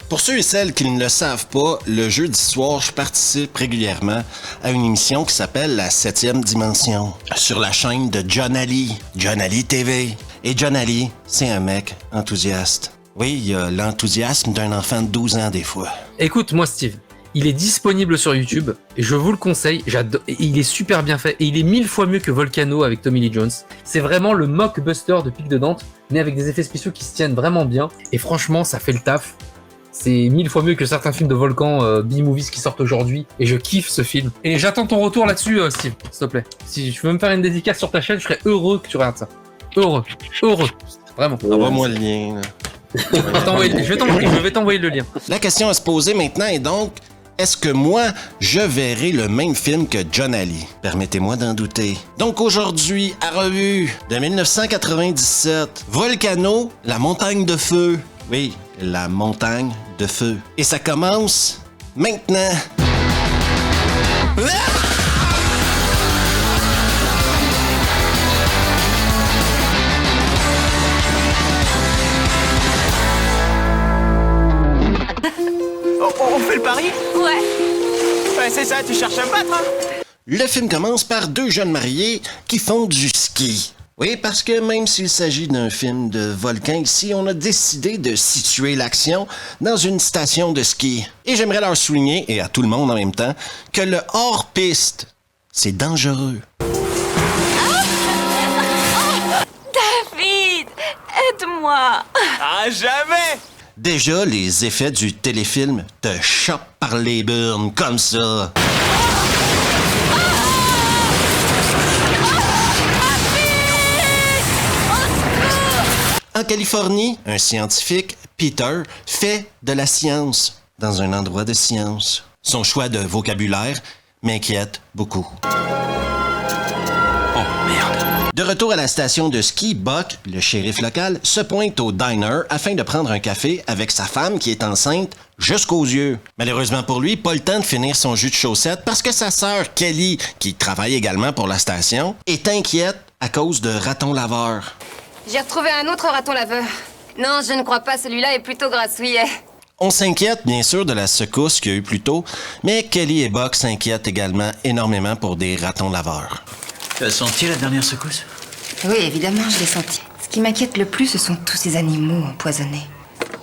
Pour ceux et celles qui ne le savent pas, le jeudi soir, je participe régulièrement à une émission qui s'appelle La 7e Dimension, sur la chaîne de John Ali TV. Et John Ali, c'est un mec enthousiaste. Oui, il a l'enthousiasme d'un enfant de 12 ans des fois. Écoute-moi Steve, il est disponible sur YouTube, et je vous le conseille, il est super bien fait, et il est 1000 fois mieux que Volcano avec Tommy Lee Jones. C'est vraiment le mockbuster de Pic de Dante, mais avec des effets spéciaux qui se tiennent vraiment bien, et franchement, ça fait le taf. C'est 1000 fois mieux que certains films de volcan B-movies qui sortent aujourd'hui, et je kiffe ce film. Et j'attends ton retour là-dessus, Steve, s'il te plaît. Si tu veux me faire une dédicace sur ta chaîne, je serais heureux que tu regardes ça. Heureux, vraiment. Envoie-moi le lien, là. Je vais t'envoyer le lien. La question à se poser maintenant est donc, est-ce que moi, je verrai le même film que John Ali? Permettez-moi d'en douter. Donc aujourd'hui, à revue de 1997, Volcano, la montagne de feu. Oui, la montagne de feu. Et ça commence maintenant. On fait le pari? Ouais. Ouais, c'est ça, tu cherches à me battre, hein? Le film commence par deux jeunes mariés qui font du ski. Oui, parce que même s'il s'agit d'un film de volcan ici, on a décidé de situer l'action dans une station de ski. Et j'aimerais leur souligner, et à tout le monde en même temps, que le hors-piste, c'est dangereux. David, aide-moi. Ah, jamais! Déjà, les effets du téléfilm te chopent par les burnes comme ça. En Californie, un scientifique, Peter, fait de la science dans un endroit de science. Son choix de vocabulaire m'inquiète beaucoup. Oh merde. De retour à la station de ski, Buck, le shérif local, se pointe au diner afin de prendre un café avec sa femme qui est enceinte jusqu'aux yeux. Malheureusement pour lui, pas le temps de finir son jus de chaussette parce que sa sœur Kelly, qui travaille également pour la station, est inquiète à cause de ratons laveurs. J'ai retrouvé un autre raton laveur. Non, je ne crois pas, celui-là est plutôt grassouillet. On s'inquiète bien sûr de la secousse qu'il y a eu plus tôt, mais Kelly et Buck s'inquiètent également énormément pour des ratons laveurs. Tu as senti la dernière secousse? Oui, évidemment, je l'ai senti. Ce qui m'inquiète le plus, ce sont tous ces animaux empoisonnés.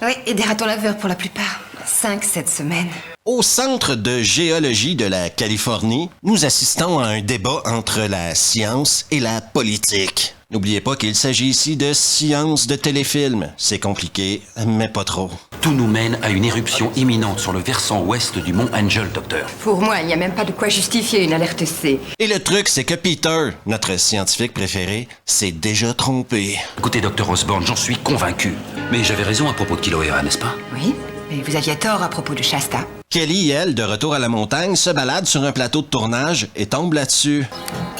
Oui, et des ratons laveurs pour la plupart. 5 cette semaine. Au Centre de géologie de la Californie, nous assistons à un débat entre la science et la politique. N'oubliez pas qu'il s'agit ici de science de téléfilm. C'est compliqué, mais pas trop. Tout nous mène à une éruption imminente sur le versant ouest du mont Angel, docteur. Pour moi, il n'y a même pas de quoi justifier une alerte C. Et le truc, c'est que Peter, notre scientifique préféré, s'est déjà trompé. Écoutez, docteur Osborne, j'en suis convaincu. Mais j'avais raison à propos de Kilauea, n'est-ce pas? Oui, mais vous aviez tort à propos de Shasta. Kelly, elle, de retour à la montagne, se balade sur un plateau de tournage et tombe là-dessus.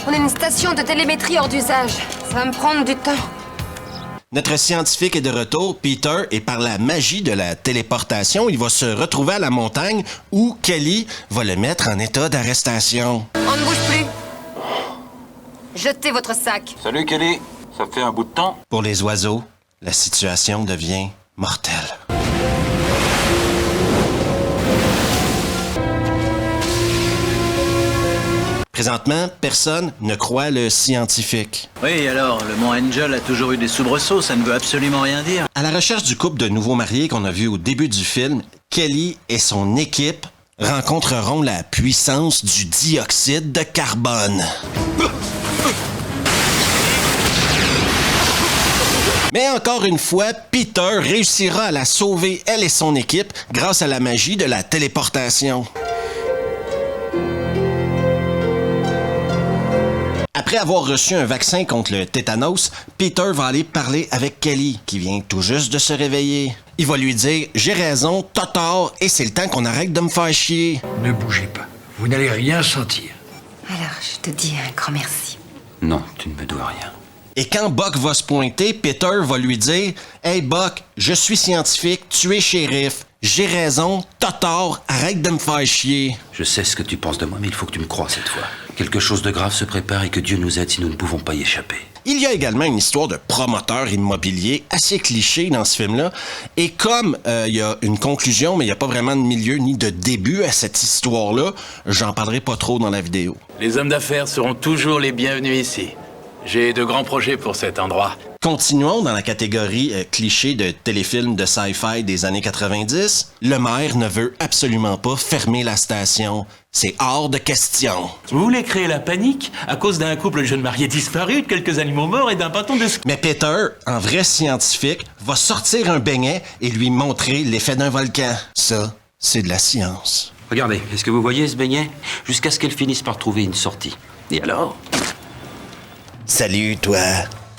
On a une station de télémétrie hors d'usage. Ça va me prendre du temps. Notre scientifique est de retour, Peter, et par la magie de la téléportation, il va se retrouver à la montagne où Kelly va le mettre en état d'arrestation. On ne bouge plus. Jetez votre sac. Salut Kelly, ça fait un bout de temps? Pour les oiseaux, la situation devient mortelle. Présentement, personne ne croit le scientifique. Oui, alors, le mont Angel a toujours eu des soubresauts, ça ne veut absolument rien dire. À la recherche du couple de nouveaux mariés qu'on a vu au début du film, Kelly et son équipe rencontreront la puissance du dioxyde de carbone. Mais encore une fois, Peter réussira à la sauver, elle et son équipe, grâce à la magie de la téléportation. Après avoir reçu un vaccin contre le tétanos, Peter va aller parler avec Kelly, qui vient tout juste de se réveiller. Il va lui dire « J'ai raison, t'as tort, et c'est le temps qu'on arrête de me faire chier. » Ne bougez pas, vous n'allez rien sentir. Alors, je te dis un grand merci. Non, tu ne me dois rien. Et quand Buck va se pointer, Peter va lui dire « Hey Buck, je suis scientifique, tu es shérif. J'ai raison, t'as tort, arrête de me faire chier. » Je sais ce que tu penses de moi, mais il faut que tu me croies cette fois. Quelque chose de grave se prépare et que Dieu nous aide si nous ne pouvons pas y échapper. Il y a également une histoire de promoteur immobilier assez cliché dans ce film-là. Et comme il y a une conclusion, mais il n'y a pas vraiment de milieu ni de début à cette histoire-là, j'en parlerai pas trop dans la vidéo. Les hommes d'affaires seront toujours les bienvenus ici. J'ai de grands projets pour cet endroit. Continuons dans la catégorie cliché de téléfilm de sci-fi des années 90. Le maire ne veut absolument pas fermer la station. C'est hors de question. Vous voulez créer la panique à cause d'un couple de jeunes mariés disparus, de quelques animaux morts et d'un bâton de ski. Mais Peter, en vrai scientifique, va sortir un beignet et lui montrer l'effet d'un volcan. Ça, c'est de la science. Regardez, est-ce que vous voyez ce beignet? Jusqu'à ce qu'elle finisse par trouver une sortie. Et alors? Salut, toi.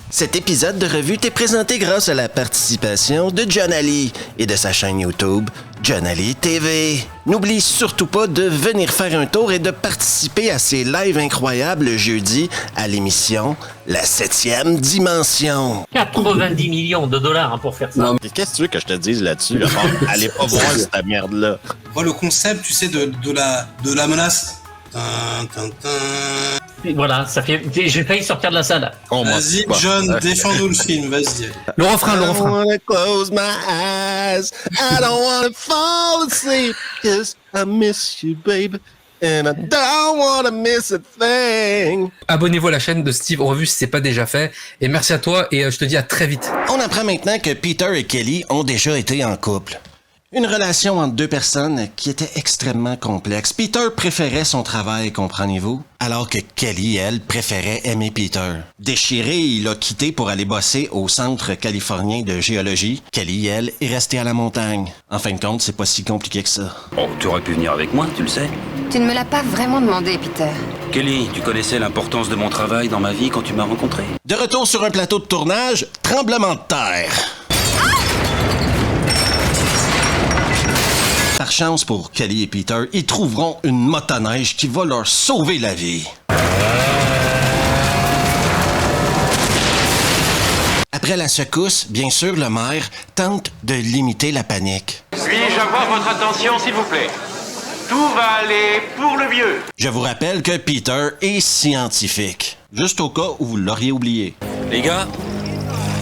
Cet épisode de revue t'est présenté grâce à la participation de John Ali et de sa chaîne YouTube John Ali TV. N'oublie surtout pas de venir faire un tour et de participer à ces lives incroyables le jeudi à l'émission La 7e Dimension. 90 millions de dollars pour faire ça. Non, mais qu'est-ce que tu veux que je te dise là-dessus? Allez pas voir cette merde-là. Moi, le concept, tu sais, de la menace. Voilà, ça fait. J'ai failli sortir de la salle. Oh, vas-y, John, défends-nous le film, vas-y. Le refrain. I don't wanna close my eyes. I don't wanna fall asleep. 'Cause I miss you, baby. And I don't wanna miss a thing. Abonnez-vous à la chaîne de Steve Revue si c'est pas déjà fait. Et merci à toi et je te dis à très vite. On apprend maintenant que Peter et Kelly ont déjà été en couple. Une relation entre deux personnes qui était extrêmement complexe. Peter préférait son travail, comprenez-vous? Alors que Kelly, elle, préférait aimer Peter. Déchiré, il l'a quitté pour aller bosser au Centre californien de géologie. Kelly, elle, est restée à la montagne. En fin de compte, c'est pas si compliqué que ça. Oh, tu aurais pu venir avec moi, tu le sais. Tu ne me l'as pas vraiment demandé, Peter. Kelly, tu connaissais l'importance de mon travail dans ma vie quand tu m'as rencontré? De retour sur un plateau de tournage, tremblement de terre. Par chance pour Kelly et Peter, ils trouveront une motoneige qui va leur sauver la vie. Après la secousse, bien sûr, le maire tente de limiter la panique. Puis-je avoir votre attention, s'il vous plaît? Tout va aller pour le mieux. Je vous rappelle que Peter est scientifique. Juste au cas où vous l'auriez oublié. Les gars,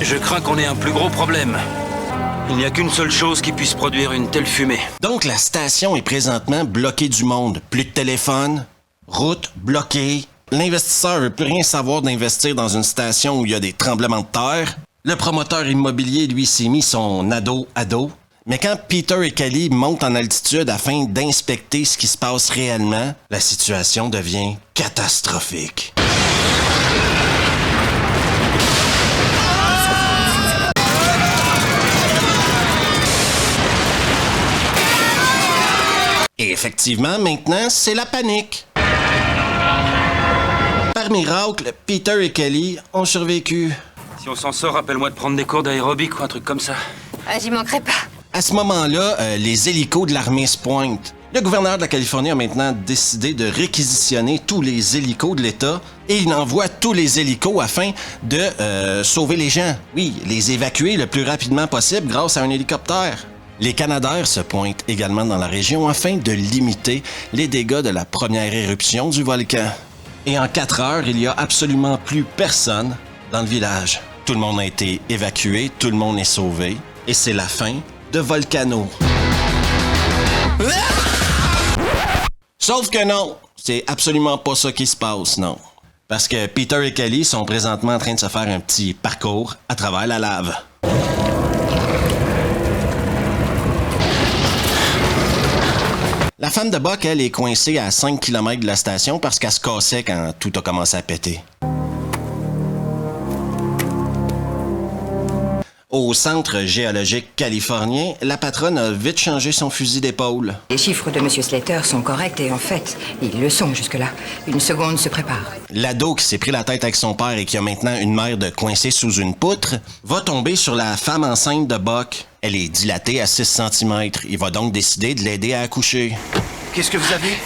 je crains qu'on ait un plus gros problème. Il n'y a qu'une seule chose qui puisse produire une telle fumée. Donc la station est présentement bloquée du monde. Plus de téléphone, route bloquée. L'investisseur veut plus rien savoir d'investir dans une station où il y a des tremblements de terre. Le promoteur immobilier, lui, s'est mis son ado à dos. Mais quand Peter et Kelly montent en altitude afin d'inspecter ce qui se passe réellement, la situation devient catastrophique. Et effectivement, maintenant, c'est la panique. Par miracle, Peter et Kelly ont survécu. Si on s'en sort, rappelle-moi de prendre des cours d'aérobic ou un truc comme ça. Ah, j'y manquerai pas. À ce moment-là, les hélicos de l'armée se pointent. Le gouverneur de la Californie a maintenant décidé de réquisitionner tous les hélicos de l'État et il envoie tous les hélicos afin de sauver les gens. Oui, les évacuer le plus rapidement possible grâce à un hélicoptère. Les Canadaires se pointent également dans la région afin de limiter les dégâts de la première éruption du volcan. Et en 4 heures, il n'y a absolument plus personne dans le village. Tout le monde a été évacué, tout le monde est sauvé. Et c'est la fin de Volcano. Sauf que non, c'est absolument pas ça qui se passe, non. Parce que Peter et Kelly sont présentement en train de se faire un petit parcours à travers la lave. La femme de Buck, elle, est coincée à 5 km de la station parce qu'elle se cassait quand tout a commencé à péter. Au Centre géologique californien, la patronne a vite changé son fusil d'épaule. Les chiffres de M. Slater sont corrects et en fait, ils le sont jusque-là. Une seconde se prépare. L'ado qui s'est pris la tête avec son père et qui a maintenant une mère de coincée sous une poutre va tomber sur la femme enceinte de Buck. Elle est dilatée à 6 cm. Il va donc décider de l'aider à accoucher. Qu'est-ce que vous avez?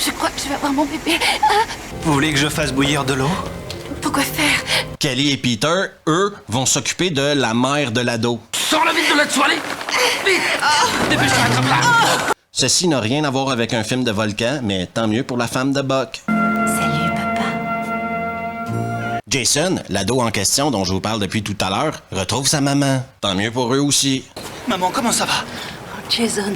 Je crois que je vais avoir mon bébé. Vous voulez que je fasse bouillir de l'eau? Pourquoi faire? Kelly et Peter, eux, vont s'occuper de la mère de l'ado. Sors-la vite de là-dessous, allez! Vite! Dépêche-toi, attrape-la! Ceci n'a rien à voir avec un film de volcan, mais tant mieux pour la femme de Buck. Salut, papa. Jason, l'ado en question dont je vous parle depuis tout à l'heure, retrouve sa maman. Tant mieux pour eux aussi. Maman, comment ça va? Jason,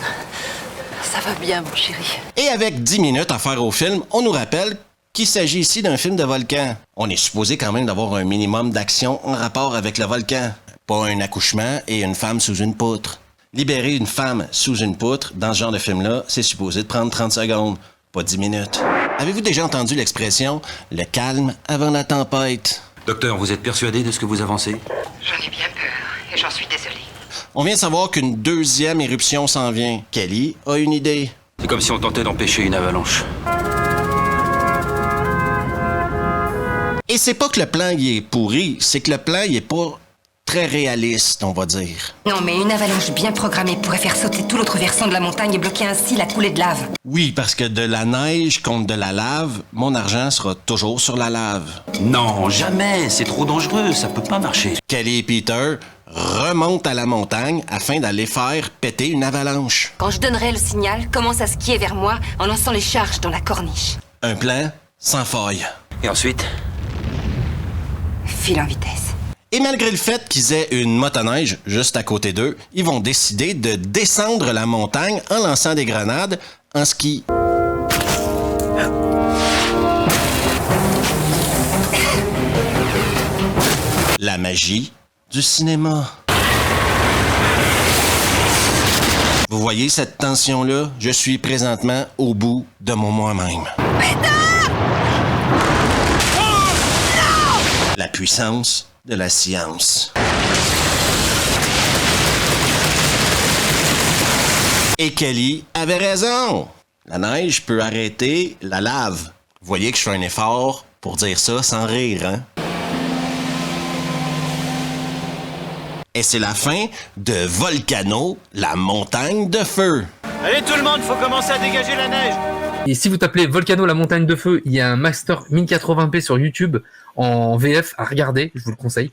ça va bien, mon chéri. Et avec 10 minutes à faire au film, on nous rappelle qu'il s'agit ici d'un film de volcan. On est supposé quand même d'avoir un minimum d'action en rapport avec le volcan. Pas un accouchement et une femme sous une poutre. Libérer une femme sous une poutre, dans ce genre de film-là, c'est supposé de prendre 30 secondes, pas 10 minutes. Avez-vous déjà entendu l'expression « le calme avant la tempête » ? Docteur, vous êtes persuadé de ce que vous avancez? J'en ai bien peur et j'en suis désolée. On vient de savoir qu'une deuxième éruption s'en vient. Kelly a une idée. C'est comme si on tentait d'empêcher une avalanche. Et c'est pas que le plan y est pourri, c'est que le plan y est pas très réaliste, on va dire. Non, mais une avalanche bien programmée pourrait faire sauter tout l'autre versant de la montagne et bloquer ainsi la coulée de lave. Oui, parce que de la neige contre de la lave, mon argent sera toujours sur la lave. Non, jamais, c'est trop dangereux, ça peut pas marcher. Kelly et Peter remontent à la montagne afin d'aller faire péter une avalanche. Quand je donnerai le signal, commence à skier vers moi en lançant les charges dans la corniche. Un plan sans faille. Et ensuite? File en vitesse. Et malgré le fait qu'ils aient une motoneige juste à côté d'eux, ils vont décider de descendre la montagne en lançant des grenades en ski. La magie du cinéma. Vous voyez cette tension-là? Je suis présentement au bout de mon moi-même. La puissance de la science. Et Kelly avait raison. La neige peut arrêter la lave. Vous voyez que je fais un effort pour dire ça sans rire, hein? Et c'est la fin de Volcano, la montagne de feu. Allez tout le monde, faut commencer à dégager la neige. Et si vous tapez Volcano, la montagne de feu, il y a un master 1080p sur YouTube en VF à regarder, je vous le conseille.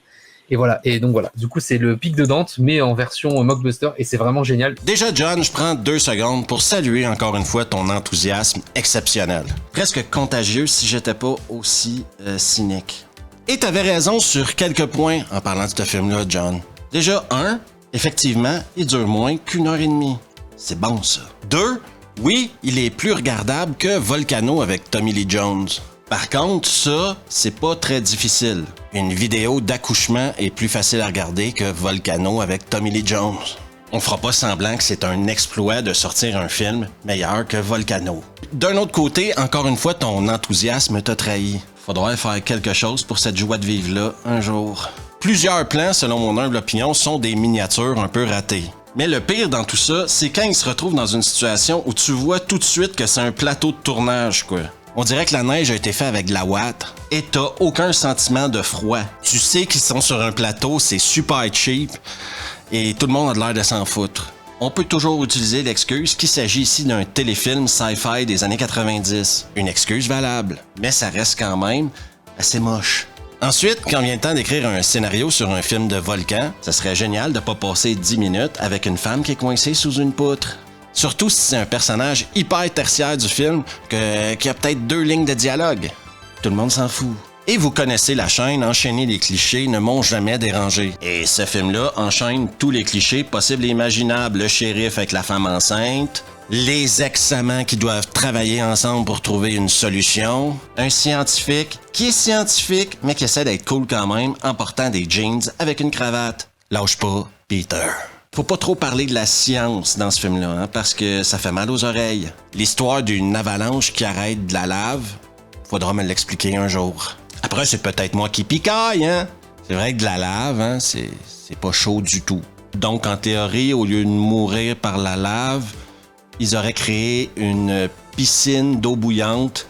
Et voilà, et donc voilà, du coup c'est le Pic de Dante, mais en version mockbuster, et c'est vraiment génial. Déjà John, je prends 2 secondes pour saluer encore une fois ton enthousiasme exceptionnel. Presque contagieux si j'étais pas aussi cynique. Et t'avais raison sur quelques points en parlant de ce film-là, John. Déjà, 1, effectivement, il dure moins qu'1h30. C'est bon ça. 2, oui, il est plus regardable que Volcano avec Tommy Lee Jones. Par contre, ça, c'est pas très difficile. Une vidéo d'accouchement est plus facile à regarder que Volcano avec Tommy Lee Jones. On fera pas semblant que c'est un exploit de sortir un film meilleur que Volcano. D'un autre côté, encore une fois, ton enthousiasme t'a trahi. Faudrait faire quelque chose pour cette joie de vivre-là un jour. Plusieurs plans, selon mon humble opinion, sont des miniatures un peu ratées. Mais le pire dans tout ça, c'est quand il se retrouve dans une situation où tu vois tout de suite que c'est un plateau de tournage, quoi. On dirait que la neige a été faite avec de la ouate et t'as aucun sentiment de froid. Tu sais qu'ils sont sur un plateau, c'est super cheap et tout le monde a de l'air de s'en foutre. On peut toujours utiliser l'excuse qu'il s'agit ici d'un téléfilm sci-fi des années 90. Une excuse valable, mais ça reste quand même assez moche. Ensuite, quand vient le temps d'écrire un scénario sur un film de volcan, ça serait génial de pas passer 10 minutes avec une femme qui est coincée sous une poutre. Surtout si c'est un personnage hyper tertiaire du film qui a peut-être 2 lignes de dialogue. Tout le monde s'en fout. Et vous connaissez la chaîne, enchaîner les clichés ne m'ont jamais dérangé. Et ce film-là enchaîne tous les clichés possibles et imaginables. Le shérif avec la femme enceinte, les ex-amants qui doivent travailler ensemble pour trouver une solution, un scientifique qui est scientifique mais qui essaie d'être cool quand même en portant des jeans avec une cravate. Lâche pas, Peter. Faut pas trop parler de la science dans ce film-là, hein, parce que ça fait mal aux oreilles. L'histoire d'une avalanche qui arrête de la lave, faudra me l'expliquer un jour. Après, c'est peut-être moi qui picaille, hein. C'est vrai que de la lave, hein, c'est pas chaud du tout. Donc, en théorie, au lieu de mourir par la lave, ils auraient créé une piscine d'eau bouillante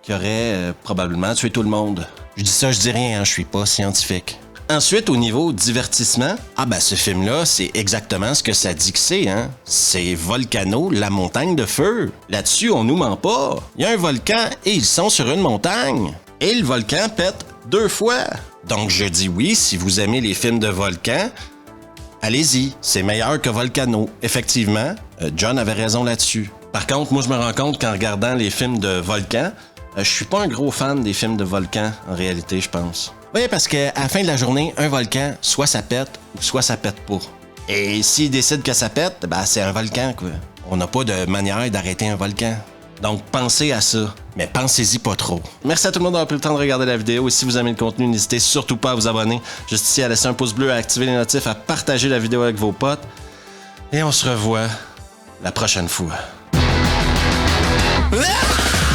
qui aurait probablement tué tout le monde. Je dis ça, je dis rien, hein, je suis pas scientifique. Ensuite, au niveau divertissement, ce film-là, c'est exactement ce que ça dit que c'est, hein. C'est Volcano, la montagne de feu. Là-dessus, on nous ment pas. Il y a un volcan et ils sont sur une montagne. Et le volcan pète 2 fois. Donc, je dis oui, si vous aimez les films de volcan, allez-y, c'est meilleur que Volcano. Effectivement, John avait raison là-dessus. Par contre, moi, je me rends compte qu'en regardant les films de volcan, je suis pas un gros fan des films de volcan, en réalité, je pense. Oui, parce qu'à la fin de la journée, un volcan, soit ça pète, ou soit ça pète pas. Et s'il décide que ça pète, ben c'est un volcan, quoi. On n'a pas de manière d'arrêter un volcan. Donc, pensez à ça, mais pensez-y pas trop. Merci à tout le monde d'avoir pris le temps de regarder la vidéo. Et si vous aimez le contenu, n'hésitez surtout pas à vous abonner. Juste ici, à laisser un pouce bleu, à activer les notifs, à partager la vidéo avec vos potes. Et on se revoit la prochaine fois. Ah!